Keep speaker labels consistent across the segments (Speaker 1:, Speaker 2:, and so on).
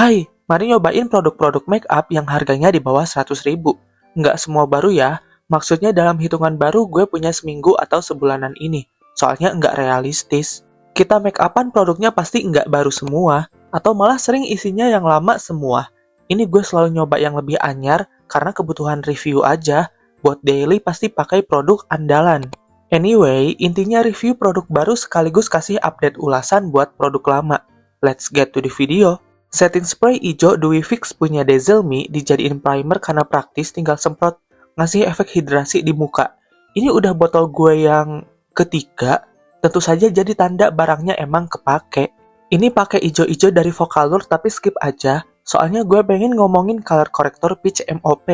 Speaker 1: Hai, mari nyobain produk-produk make up yang harganya di bawah 100.000. Nggak semua baru ya, maksudnya dalam hitungan baru gue punya seminggu atau sebulanan ini. Soalnya nggak realistis. Kita make upan produknya pasti nggak baru semua, atau malah sering isinya yang lama semua. Ini gue selalu nyoba yang lebih anyar, karena kebutuhan review aja. Buat daily pasti pakai produk andalan. Anyway, intinya review produk baru sekaligus kasih update ulasan buat produk lama. Let's get to the video. Setting spray hijau Dewy Fix punya Dazzle Me dijadiin primer karena praktis, tinggal semprot, ngasih efek hidrasi di muka. Ini udah botol gue yang ketiga, tentu saja jadi tanda barangnya emang kepake. Ini pakai hijau-hijau dari Vocaloid tapi skip aja, soalnya gue pengen ngomongin color corrector Peach MOP.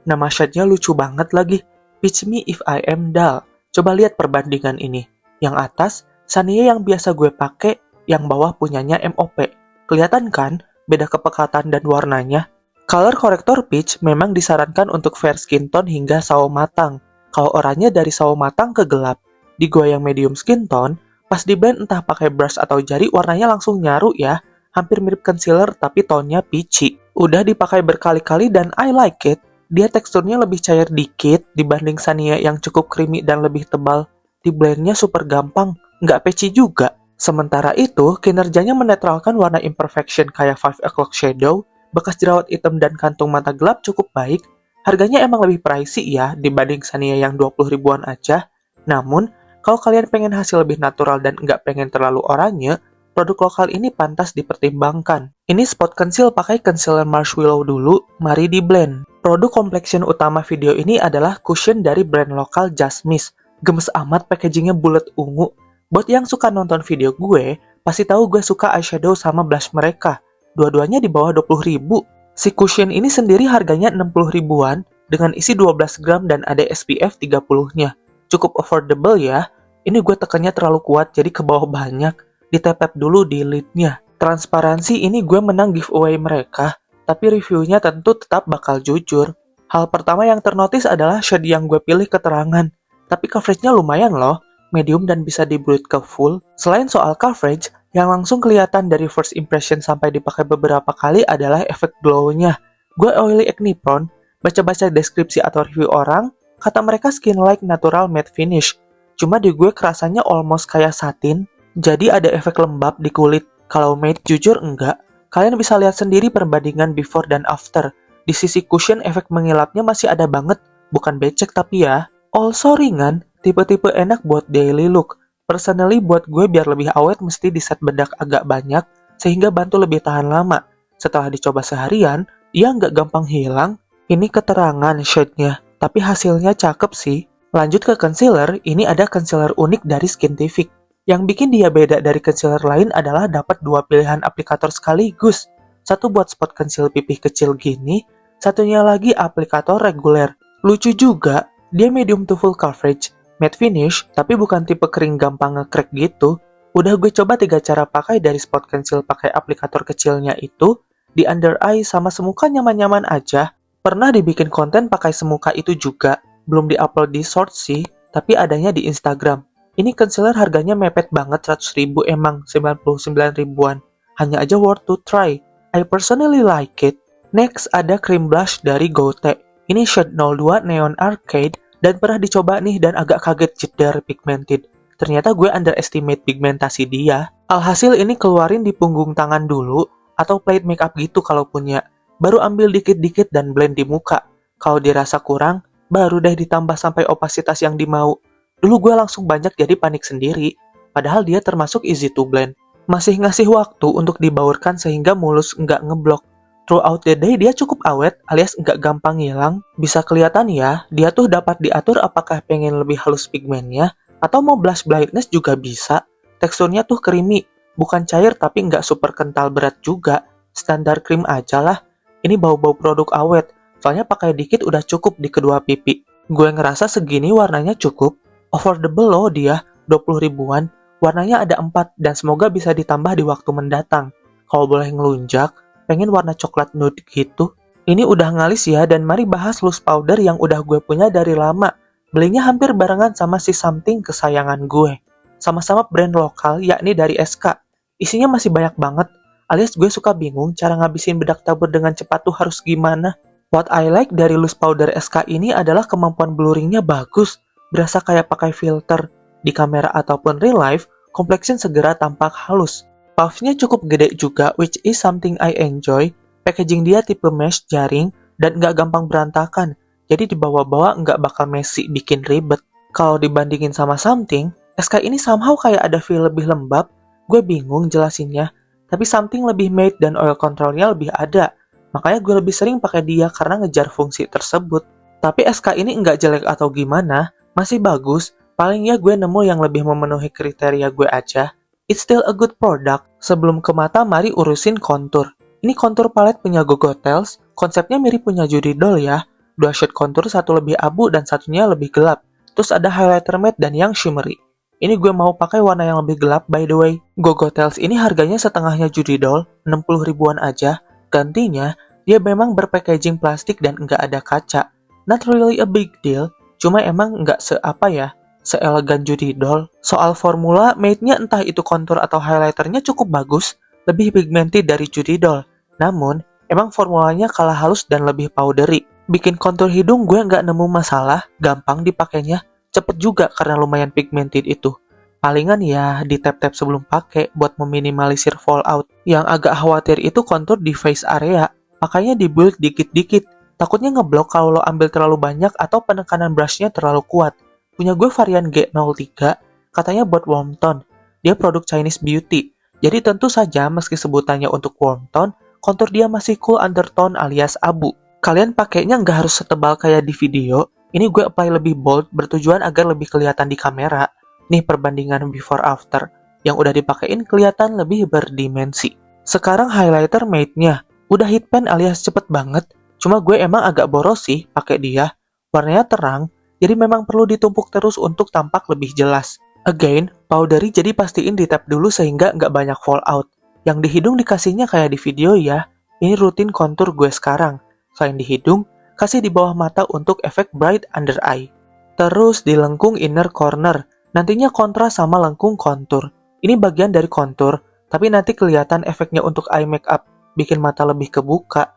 Speaker 1: Nama shade-nya lucu banget lagi, Peach Me If I Am Dull. Coba lihat perbandingan ini. Yang atas, Sania yang biasa gue pakai, yang bawah punyanya MOP. Kelihatan kan beda kepekatan dan warnanya? Color corrector Peach memang disarankan untuk fair skin tone hingga sawo matang. Kalau oranye dari sawo matang ke gelap. Di gua yang medium skin tone, pas di blend entah pakai brush atau jari warnanya langsung nyaru ya. Hampir mirip concealer tapi tone-nya peachy. Udah dipakai berkali-kali dan I like it. Dia teksturnya lebih cair dikit dibanding Sania yang cukup creamy dan lebih tebal. Di blendnya super gampang, nggak peachy juga. Sementara itu, kinerjanya menetralkan warna imperfection kayak 5 o'clock shadow, bekas jerawat hitam dan kantung mata gelap cukup baik. Harganya emang lebih pricey ya dibanding Sania yang 20 ribuan aja. Namun, kalau kalian pengen hasil lebih natural dan nggak pengen terlalu oranye, produk lokal ini pantas dipertimbangkan. Ini spot conceal pakai concealer Marshmallow dulu, mari di blend. Produk complexion utama video ini adalah cushion dari brand lokal Just Miss. Gemes amat packagingnya bulat ungu. Buat yang suka nonton video gue, pasti tahu gue suka eyeshadow sama blush mereka. Dua-duanya di bawah 20 ribu. Si cushion ini sendiri harganya 60 ribuan, dengan isi 12 gram dan ada SPF 30-nya. Cukup affordable ya. Ini gue tekannya terlalu kuat, jadi ke bawah banyak. Ditepep dulu di lidnya. Transparansi ini gue menang giveaway mereka, tapi reviewnya tentu tetap bakal jujur. Hal pertama yang ternotis adalah shade yang gue pilih keterangan. Tapi coveragenya lumayan loh. Medium dan bisa di-bleed ke full. Selain soal coverage, yang langsung kelihatan dari first impression sampai dipakai beberapa kali adalah efek glow-nya. Gue oily acne prone, baca-baca deskripsi atau review orang, kata mereka skin-like natural matte finish. Cuma di gue kerasanya almost kayak satin, jadi ada efek lembab di kulit. Kalau matte jujur enggak. Kalian bisa lihat sendiri perbandingan before dan after. Di sisi cushion efek mengilapnya masih ada banget, bukan becek tapi ya. Also ringan, tipe-tipe enak buat daily look. Personally buat gue biar lebih awet mesti di set bedak agak banyak, sehingga bantu lebih tahan lama. Setelah dicoba seharian, dia nggak gampang hilang. Ini keterangan shade-nya, tapi hasilnya cakep sih. Lanjut ke concealer, ini ada concealer unik dari Skintific. Yang bikin dia beda dari concealer lain adalah dapat dua pilihan aplikator sekaligus. Satu buat spot conceal pipih kecil gini, satunya lagi aplikator reguler. Lucu juga, dia medium to full coverage. Matte finish, tapi bukan tipe kering gampang nge-crack gitu. Udah gue coba 3 cara pakai dari spot conceal pakai aplikator kecilnya itu, di under eye sama semuka nyaman-nyaman aja. Pernah dibikin konten pakai semuka itu juga, belum di-upload di short sih, tapi adanya di Instagram. Ini concealer harganya mepet banget 100 ribu emang, 99 ribuan. Hanya aja worth to try. I personally like it. Next ada cream blush dari Gote. Ini shade 02 Neon Arcade, dan pernah dicoba nih dan agak kaget jedar pigmented. Ternyata gue underestimate pigmentasi dia. Alhasil ini keluarin di punggung tangan dulu, atau plate makeup gitu kalau punya. Baru ambil dikit-dikit dan blend di muka. Kalau dirasa kurang, baru deh ditambah sampai opasitas yang dimau. Dulu gue langsung banyak jadi panik sendiri, padahal dia termasuk easy to blend. Masih ngasih waktu untuk dibaurkan sehingga mulus nggak ngeblok. Throughout the day dia cukup awet alias nggak gampang hilang. Bisa kelihatan ya, dia tuh dapat diatur apakah pengen lebih halus pigmennya atau mau blush brightness juga bisa. Teksturnya tuh creamy, bukan cair tapi nggak super kental berat juga. Standar krim aja lah. Ini bau-bau produk awet, soalnya pakai dikit udah cukup di kedua pipi. Gue ngerasa segini warnanya cukup. Affordable loh dia, 20 ribuan. Warnanya ada 4 dan semoga bisa ditambah di waktu mendatang. Kalau boleh ngelunjak, pengen warna coklat nude gitu. Ini udah ngalis ya, dan mari bahas loose powder yang udah gue punya dari lama. Belinya hampir barengan sama si something kesayangan gue. Sama-sama brand lokal, yakni dari SK. Isinya masih banyak banget. alias gue suka bingung cara ngabisin bedak tabur dengan cepat tuh harus gimana. What I like dari loose powder SK ini adalah kemampuan blurringnya bagus, berasa kayak pakai filter. Di kamera ataupun real life, complexion segera tampak halus. Puffnya cukup gede juga, which is something I enjoy. Packaging dia tipe mesh jaring dan nggak gampang berantakan, jadi dibawa-bawa nggak bakal messy bikin ribet. Kalau dibandingin sama something, SK ini somehow kayak ada feel lebih lembab. Gue bingung jelasinnya, tapi something lebih matte dan oil controlnya lebih ada. Makanya gue lebih sering pakai dia karena ngejar fungsi tersebut. Tapi SK ini nggak jelek atau gimana, masih bagus. Paling ya gue nemu yang lebih memenuhi kriteria gue aja. It's still a good product. Sebelum ke mata, mari urusin kontur. Ini kontur palette punya Gogotels. Konsepnya mirip punya Judy Doll ya. Dua shade kontur, satu lebih abu dan satunya lebih gelap. Terus ada highlighter matte dan yang shimmery. Ini gue mau pakai warna yang lebih gelap by the way. Gogotels ini harganya setengahnya Judy Doll, 60 ribuan aja. Gantinya, dia memang berpackaging plastik dan nggak ada kaca. Not really a big deal, cuma emang nggak seelegan Judy Doll. Soal formula, matte-nya entah itu kontur atau highlighternya cukup bagus, lebih pigmented dari Judy Doll. Namun, emang formulanya kalah halus dan lebih powdery. Bikin kontur hidung gue nggak nemu masalah, gampang dipakainya, cepet juga karena lumayan pigmented itu. Palingan ya di tap-tap sebelum pakai buat meminimalisir fallout. Yang agak khawatir itu kontur di face area. Makanya di-build dikit-dikit. Takutnya ngeblok kalau lo ambil terlalu banyak atau penekanan brushnya terlalu kuat. Punya gue varian G03, katanya buat warm tone. Dia produk Chinese Beauty. Jadi tentu saja meski sebutannya untuk warm tone, kontur dia masih cool undertone alias abu. Kalian pakainya nggak harus setebal kayak di video. Ini gue apply lebih bold bertujuan agar lebih kelihatan di kamera. Nih perbandingan before after, yang udah dipakein kelihatan lebih berdimensi. Sekarang highlighter matte-nya, udah hit pen alias cepet banget, cuma gue emang agak boros sih pakai dia. Warnanya terang, jadi memang perlu ditumpuk terus untuk tampak lebih jelas. Again, powdery jadi pastiin di tap dulu sehingga nggak banyak fallout. Yang di hidung dikasihnya kayak di video ya, ini rutin kontur gue sekarang. Selain di hidung, kasih di bawah mata untuk efek bright under eye. Terus di lengkung inner corner, nantinya kontras sama lengkung kontur. Ini bagian dari kontur, tapi nanti kelihatan efeknya untuk eye makeup, bikin mata lebih kebuka.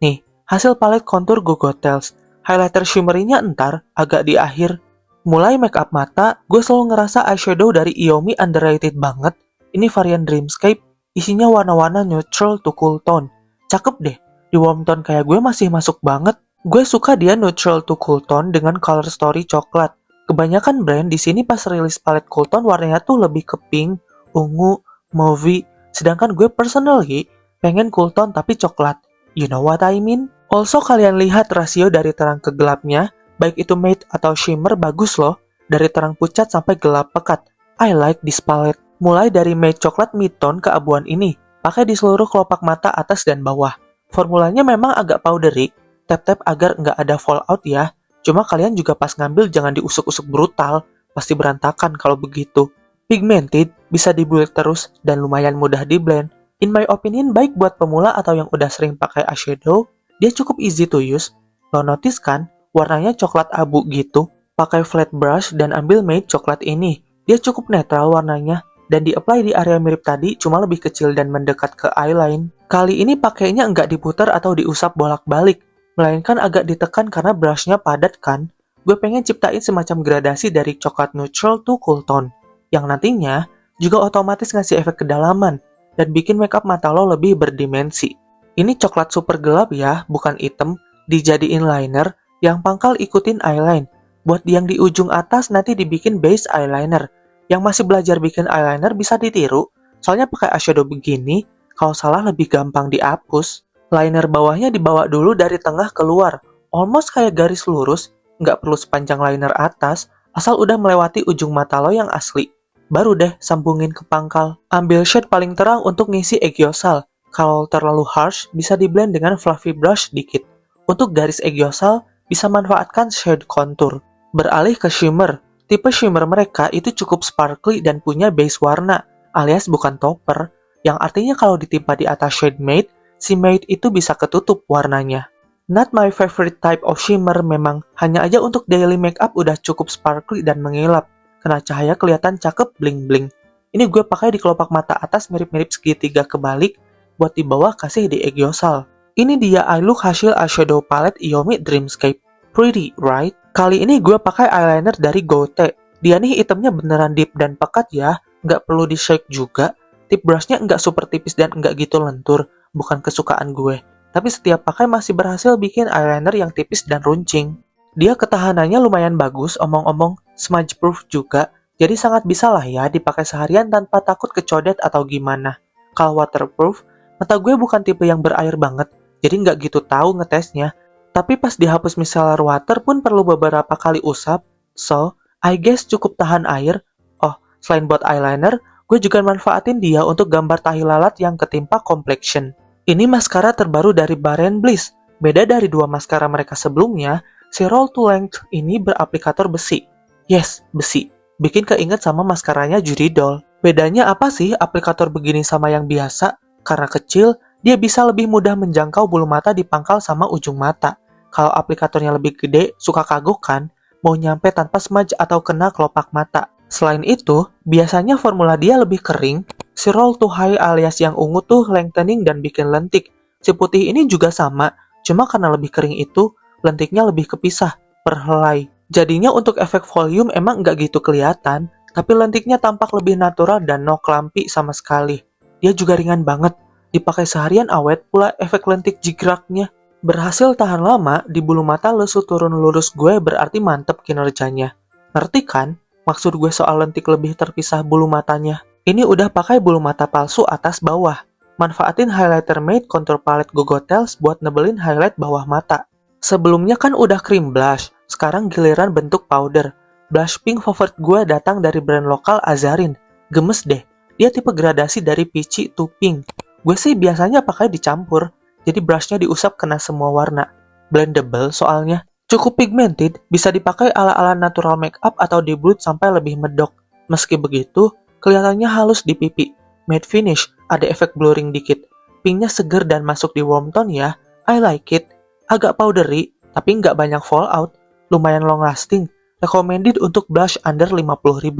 Speaker 1: Nih, hasil palette kontur Gogotels. Highlighter shimmery-nya entar, agak di akhir. Mulai makeup mata, gue selalu ngerasa eyeshadow dari Iomi underrated banget. Ini varian Dreamscape, isinya warna-warna neutral to cool tone. Cakep deh, di warm tone kayak gue masih masuk banget. Gue suka dia neutral to cool tone dengan color story coklat. Kebanyakan brand di sini pas rilis palette cool tone warnanya tuh lebih ke pink, ungu, mauve, sedangkan gue personally pengen cool tone tapi coklat. You know what I mean? Also kalian lihat rasio dari terang ke gelapnya, baik itu matte atau shimmer bagus loh, dari terang pucat sampai gelap pekat. I like this palette. Mulai dari matte coklat mid-tone keabuan ini, pakai di seluruh kelopak mata atas dan bawah. Formulanya memang agak powdery, tap-tap agar nggak ada fallout ya. Cuma kalian juga pas ngambil jangan diusuk-usuk brutal, pasti berantakan kalau begitu. Pigmented, bisa di-build terus, dan lumayan mudah di-blend. In my opinion, baik buat pemula atau yang udah sering pakai eyeshadow, dia cukup easy to use. Lo notice kan, warnanya coklat abu gitu. Pakai flat brush dan ambil matte coklat ini. Dia cukup netral warnanya, dan di-apply di area mirip tadi cuma lebih kecil dan mendekat ke eyeline. Kali ini pakainya nggak diputar atau diusap bolak-balik, melainkan agak ditekan karena brushnya padat kan. Gue pengen ciptain semacam gradasi dari coklat neutral to cool tone, yang nantinya juga otomatis ngasih efek kedalaman dan bikin makeup mata lo lebih berdimensi. Ini coklat super gelap ya, bukan hitam, dijadiin liner, yang pangkal ikutin eyeline. Buat yang di ujung atas nanti dibikin base eyeliner. Yang masih belajar bikin eyeliner bisa ditiru, soalnya pakai eyeshadow begini, kalau salah lebih gampang dihapus. Liner bawahnya dibawa dulu dari tengah keluar, almost kayak garis lurus, nggak perlu sepanjang liner atas, asal udah melewati ujung mata lo yang asli. Baru deh sambungin ke pangkal. Ambil shade paling terang untuk ngisi aegyosal. Kalau terlalu harsh, bisa di-blend dengan fluffy brush dikit. Untuk garis aegyosal, bisa manfaatkan shade contour. Beralih ke shimmer. Tipe shimmer mereka itu cukup sparkly dan punya base warna, alias bukan topper, yang artinya kalau ditimpa di atas shade matte, si matte itu bisa ketutup warnanya. Not my favorite type of shimmer memang, hanya aja untuk daily makeup udah cukup sparkly dan mengilap. Kena cahaya kelihatan cakep bling-bling. Ini gue pakai di kelopak mata atas mirip-mirip segitiga kebalik, buat di bawah kasih di Eggyosal. Ini dia eye look hasil eyeshadow palette Iomi Dreamscape. Pretty, right? Kali ini gue pakai eyeliner dari Gote. Dia nih hitamnya beneran deep dan pekat ya, nggak perlu di shake juga. Tip brushnya nggak super tipis dan nggak gitu lentur, bukan kesukaan gue. Tapi setiap pakai masih berhasil bikin eyeliner yang tipis dan runcing. Dia ketahanannya lumayan bagus, omong-omong smudge proof juga, jadi sangat bisa lah ya dipakai seharian tanpa takut kecodet atau gimana. Kalau waterproof, mata gue bukan tipe yang berair banget, jadi nggak gitu tahu ngetesnya. Tapi pas dihapus micellar water pun perlu beberapa kali usap, so I guess cukup tahan air. Oh, selain buat eyeliner, gue juga manfaatin dia untuk gambar tahi lalat yang ketimpa complexion. Ini maskara terbaru dari Bare & Bliss. Beda dari dua maskara mereka sebelumnya, si Roll to Length ini beraplikator besi. Yes, besi. Bikin keinget sama maskaranya Judy Doll. Bedanya apa sih aplikator begini sama yang biasa? Karena kecil, dia bisa lebih mudah menjangkau bulu mata di pangkal sama ujung mata. Kalau aplikatornya lebih gede, suka kagok kan? Mau nyampe tanpa smudge atau kena kelopak mata. Selain itu, biasanya formula dia lebih kering. Si Roll to High alias yang ungu tuh lengthening dan bikin lentik. Si putih ini juga sama, cuma karena lebih kering itu, lentiknya lebih kepisah, per helai. Jadinya untuk efek volume emang nggak gitu kelihatan, tapi lentiknya tampak lebih natural dan no clumpy sama sekali. Dia juga ringan banget, dipakai seharian awet pula efek lentik jigraknya. Berhasil tahan lama, di bulu mata lesu turun lurus gue berarti mantep kinerjanya. Ngerti kan? Maksud gue soal lentik lebih terpisah bulu matanya. Ini udah pakai bulu mata palsu atas bawah. Manfaatin highlighter matte contour palette Gogotels buat nebelin highlight bawah mata. Sebelumnya kan udah cream blush, sekarang giliran bentuk powder. Blush pink favorit gue datang dari brand lokal Azarin. Gemes deh, dia tipe gradasi dari peachy to pink. Gue sih biasanya pakai dicampur, jadi brushnya diusap kena semua warna. Blendable soalnya. Cukup pigmented, bisa dipakai ala-ala natural makeup atau di blood sampai lebih medok. Meski begitu, kelihatannya halus di pipi. Matte finish, ada efek blurring dikit. Pinknya seger dan masuk di warm tone ya. I like it. Agak powdery, tapi nggak banyak fallout. Lumayan long lasting. Recommended untuk blush under 50.000.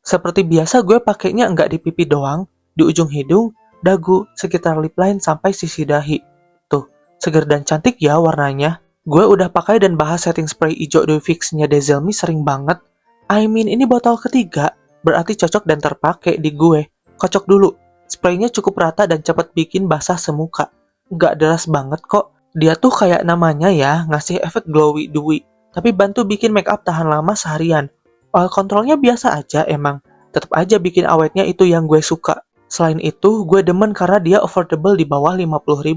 Speaker 1: Seperti biasa gue pakainya nggak di pipi doang, di ujung hidung, dagu, sekitar lip line sampai sisi dahi. Tuh, seger dan cantik ya warnanya. Gue udah pakai dan bahas setting spray hijau Dewy Fix-nya Dazzle sering banget. I mean, ini botol ketiga, berarti cocok dan terpakai di gue. Kocok dulu, spraynya cukup rata dan cepat bikin basah semuka. Nggak deras banget kok. Dia tuh kayak namanya ya, ngasih efek glowy dewy, tapi bantu bikin makeup tahan lama seharian. Oil controlnya biasa aja emang, tetap aja bikin awetnya itu yang gue suka. Selain itu, gue demen karena dia affordable di bawah 50.000.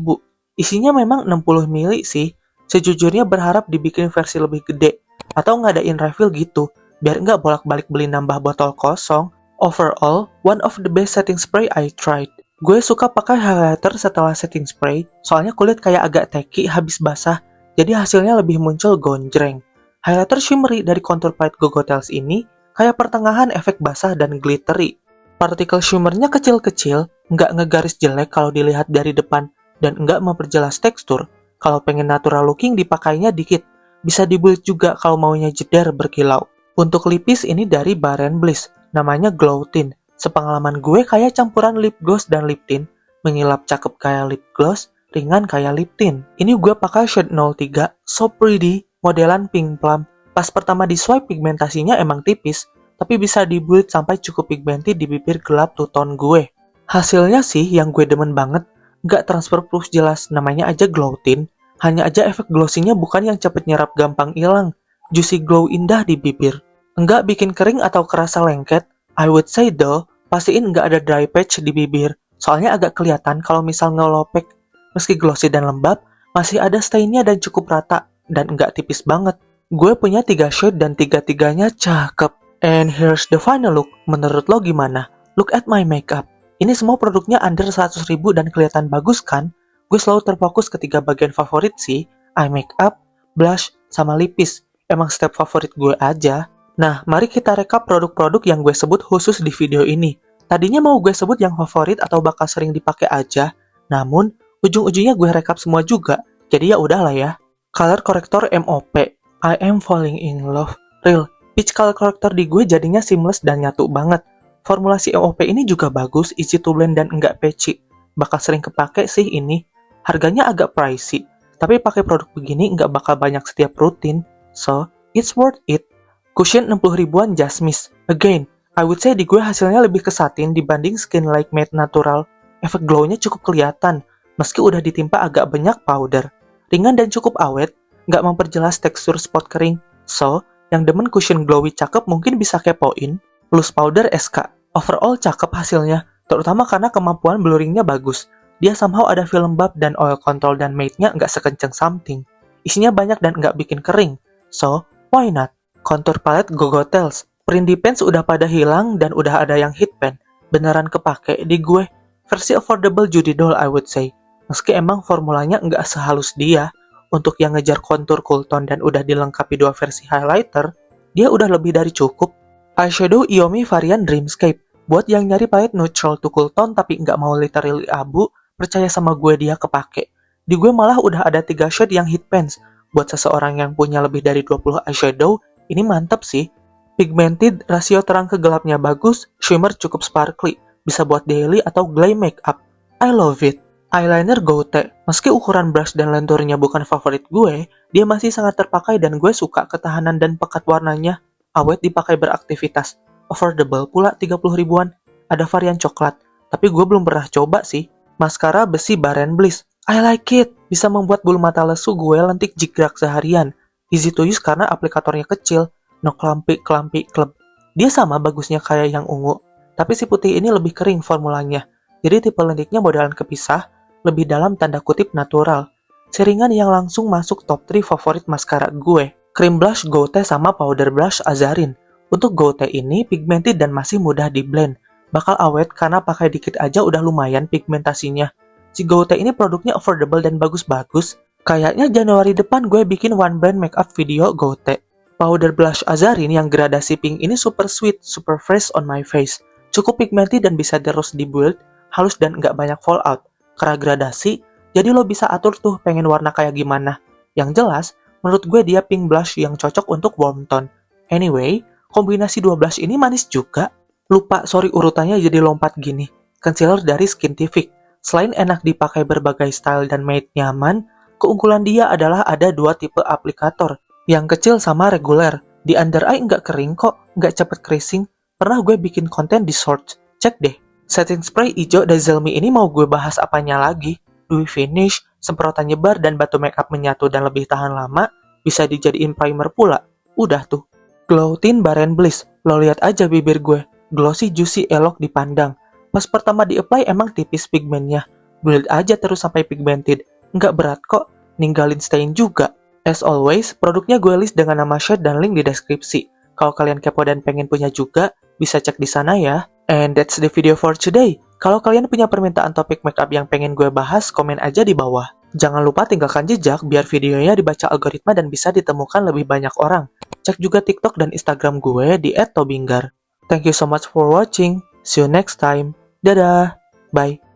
Speaker 1: Isinya memang 60 ml sih. Sejujurnya berharap dibikin versi lebih gede, atau ngadain refill gitu, biar nggak bolak-balik beli nambah botol kosong. Overall, one of the best setting spray I tried. Gue suka pakai highlighter setelah setting spray, soalnya kulit kayak agak tacky habis basah, jadi hasilnya lebih muncul gonjreng. Highlighter shimmery dari contour palette Gogotels ini kayak pertengahan efek basah dan glittery. Partikel shimmernya kecil-kecil, nggak ngegaris jelek kalau dilihat dari depan, dan nggak memperjelas tekstur. Kalau pengen natural looking dipakainya dikit, bisa dibuild juga kalau maunya jeder berkilau. Untuk lipis ini dari Bare & Bliss, namanya Glow Tint. Sepengalaman gue kayak campuran lip gloss dan lip tint, mengilap cakep kayak lip gloss, ringan kayak lip tint. Ini gue pakai shade 03, so pretty, modelan pink plum. Pas pertama di swipe pigmentasinya emang tipis, tapi bisa dibuild sampai cukup pigmented di bibir gelap two tone gue. Hasilnya sih yang gue demen banget, nggak transfer proof jelas, namanya aja glow tint. Hanya aja efek glossy-nya bukan yang cepet nyerap gampang hilang, juicy glow indah di bibir. Nggak bikin kering atau kerasa lengket, I would say though, pastiin nggak ada dry patch di bibir, soalnya agak kelihatan kalau misal ngelopek. Meski glossy dan lembab, masih ada stainnya dan cukup rata, dan nggak tipis banget. Gue punya 3 shade dan tiga-tiganya cakep. And here's the final look, menurut lo gimana? Look at my makeup. Ini semua produknya under 100.000 dan kelihatan bagus kan? Gue selalu terfokus ke 3 bagian favorit sih, eye makeup, blush, sama lipis. Emang step favorit gue aja. Nah, mari kita rekap produk-produk yang gue sebut khusus di video ini. Tadinya mau gue sebut yang favorit atau bakal sering dipakai aja, namun ujung-ujungnya gue rekap semua juga. Jadi ya udahlah ya. Color corrector MOP, I am falling in love. Real, peach color corrector di gue jadinya seamless dan nyatu banget. Formulasi MOP ini juga bagus, easy to blend dan enggak patchy. bakal sering kepake sih ini. Harganya agak pricey, tapi pakai produk begini nggak bakal banyak setiap rutin. So, it's worth it. Cushion 60 ribuan just miss. Again, I would say di gue hasilnya lebih ke satin dibanding skin like matte natural. Efek glow-nya cukup kelihatan, meski udah ditimpa agak banyak powder. Ringan dan cukup awet, nggak memperjelas tekstur spot kering. So, yang demen cushion glowy cakep mungkin bisa kepoin. Loose powder SK. Overall cakep hasilnya, terutama karena kemampuan blurringnya bagus. Dia somehow ada film buff dan oil control dan matte-nya nggak sekenceng something. Isinya banyak dan nggak bikin kering. So, why not? Contour palette Gogotels. Print depends udah pada hilang dan udah ada yang hit pen. Beneran kepake di gue. Versi affordable Judy Doll I would say. Meski emang formulanya nggak sehalus dia. Untuk yang ngejar kontur cool tone dan udah dilengkapi 2 versi highlighter, dia udah lebih dari cukup. Eyeshadow Iomi varian Dreamscape. Buat yang nyari palette neutral to cool tone tapi nggak mau literally abu, percaya sama gue dia kepake. Di gue malah udah ada 3 shade yang hit pens. Buat seseorang yang punya lebih dari 20 eyeshadow, ini mantep sih. Pigmented, rasio terang ke gelapnya bagus, shimmer cukup sparkly, bisa buat daily atau glam makeup. I love it. Eyeliner Goutte, meski ukuran brush dan lenturnya bukan favorit gue, dia masih sangat terpakai dan gue suka ketahanan dan pekat warnanya. Awet dipakai beraktivitas. Affordable pula 30 ribuan. Ada varian coklat, tapi gue belum pernah coba sih. Maskara besi Baren Bliss. I like it. Bisa membuat bulu mata lesu gue lentik jigrak seharian. Easy to use karena aplikatornya kecil. No klampi klub. Dia sama bagusnya kayak yang ungu, tapi si putih ini lebih kering formulanya. Jadi tipe lentiknya modelan kepisah, lebih dalam tanda kutip natural. Seringan yang langsung masuk top 3 favorit maskara gue. Cream blush Goutte sama powder blush Azarin. Untuk Goutte ini pigmented dan masih mudah di blend. Bakal awet karena pakai dikit aja udah lumayan pigmentasinya. Si Goutte ini produknya affordable dan bagus-bagus. Kayaknya Januari depan gue bikin one brand makeup video Goutte. Powder blush Azarin yang gradasi pink ini super sweet, super fresh on my face. Cukup pigmented dan bisa terus di build, halus dan nggak banyak fallout. Karena gradasi, jadi lo bisa atur tuh pengen warna kayak gimana. Yang jelas, menurut gue dia pink blush yang cocok untuk warm tone. Anyway, kombinasi 2 blush ini manis juga. Lupa, sorry urutannya jadi lompat gini. Concealer dari Skintific. Selain enak dipakai berbagai style dan matte nyaman, keunggulan dia adalah ada 2 tipe aplikator. Yang kecil sama reguler. Di under eye nggak kering kok, nggak cepet creasing. Pernah gue bikin konten di shorts. Cek deh. Setting spray hijau Dazzle-Me ini mau gue bahas apanya lagi? Dewy finish, semprotan nyebar dan batu makeup menyatu dan lebih tahan lama, bisa dijadiin primer pula. Udah tuh. Glow Tint Baren Bliss. Lo lihat aja bibir gue. Glossy, juicy, elok dipandang. Pas pertama di-apply emang tipis pigmennya. Build aja terus sampai pigmented. Nggak berat kok. Ninggalin stain juga. As always, produknya gue list dengan nama shade dan link di deskripsi. Kalau kalian kepo dan pengen punya juga, bisa cek di sana ya. And that's the video for today. Kalau kalian punya permintaan topik makeup yang pengen gue bahas, komen aja di bawah. Jangan lupa tinggalkan jejak biar videonya dibaca algoritma dan bisa ditemukan lebih banyak orang. Cek juga TikTok dan Instagram gue di @tobinggar. Thank you so much for watching. See you next time. Dadah. Bye.